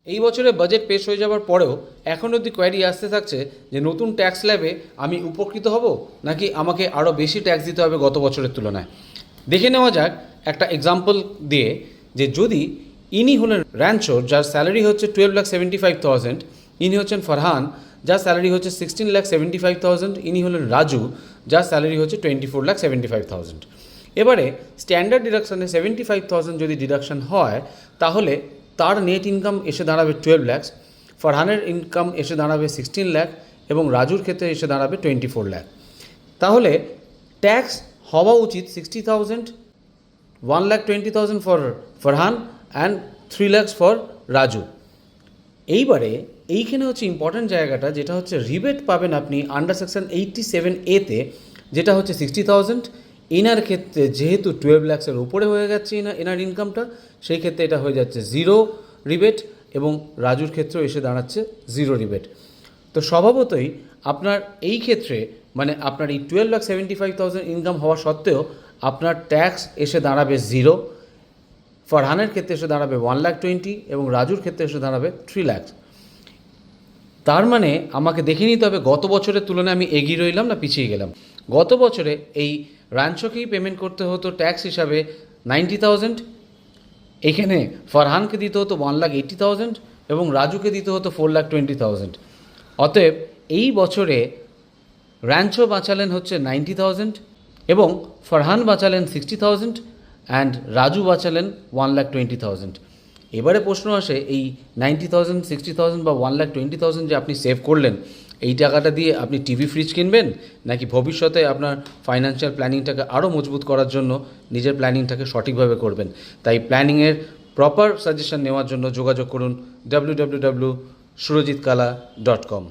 এই বছরে বাজেট পেশ হয়ে যাওয়ার পরেও এখন অবধি কোয়ারি আসতে থাকছে যে নতুন ট্যাক্স স্ল্যাবে আমি উপকৃত হব নাকি আমাকে আরও বেশি ট্যাক্স দিতে হবে গত বছরের তুলনায়। দেখে নেওয়া যাক একটা এক্সাম্পল দিয়ে যে যদি ইনি হলেন র্যাঞ্চোর যার স্যালারি হচ্ছে 12,75,000, ইনি হচ্ছেন ফারহান যার স্যালারি হচ্ছে 16,75,000, ইনি হলেন রাজু যার স্যালারি হচ্ছে 24,75,000। এবারে স্ট্যান্ডার্ড ডিডাকশানে 75,000 যদি ডিডাকশান হয় তাহলে তার নেট ইনকাম এসে দাঁড়াবে 12 লাখ, ফারহানের ইনকাম এসে দাঁড়াবে 16 লাখ এবং রাজুর ক্ষেত্রে এসে দাঁড়াবে 24 লাখ। তাহলে ট্যাক্স হওয়া উচিত 60,000, 1,20,000 for Farhan and 3 lakhs for Raju. এইবারে এইখানে হচ্ছে ইম্পর্ট্যান্ট জায়গাটা, যেটা হচ্ছে রিবেট পাবেন আপনি আন্ডার সেকশন 87A-তে, যেটা হচ্ছে 60,000। এনার ক্ষেত্রে যেহেতু 12 লাখসের উপরে হয়ে যাচ্ছে এনার ইনকামটা, সেই ক্ষেত্রে এটা হয়ে যাচ্ছে 0 রিবেট এবং রাজুর ক্ষেত্রেও এসে দাঁড়াচ্ছে 0 রিবেট। তো স্বভাবতই আপনার এই ক্ষেত্রে মানে আপনার এই 12,75,000 ইনকাম হওয়া সত্ত্বেও আপনার ট্যাক্স এসে দাঁড়াবে 0, ফারহানের ক্ষেত্রে এসে দাঁড়াবে 1,20,000 এবং রাজুর ক্ষেত্রে এসে দাঁড়াবে 3 লাখ। তার মানে আমাকে দেখে নিতে হবে গত বছরের তুলনায় আমি এগিয়ে রইলাম না পিছিয়ে গেলাম। গত বছরে এই র্যাঞ্চোকেই পেমেন্ট করতে হতো ট্যাক্স হিসাবে 90,000, এখানে ফারহানকে দিতে হতো 1,80,000 এবং রাজুকে দিতে হতো 4,20,000। অতএব এই বছরে র্যাঞ্চো বাঁচালেন হচ্ছে 90,000 এবং ফারহান বাঁচালেন 60,000 অ্যান্ড রাজু বাঁচালেন 1,20,000। এবারে প্রশ্ন আসে, এই 90,000, 60,000 বা 1,20,000 যে আপনি সেভ করলেন, এই টাকাটা দিয়ে আপনি টিভি ফ্রিজ কিনবেন নাকি ভবিষ্যতে আপনার ফাইন্যান্সিয়াল প্ল্যানিংটাকে আরও মজবুত করার জন্য নিজের প্ল্যানিংটাকে সঠিকভাবে করবেন। তাই প্ল্যানিংয়ের প্রপার সাজেশন নেওয়ার জন্য যোগাযোগ করুন www.surojitKala.com।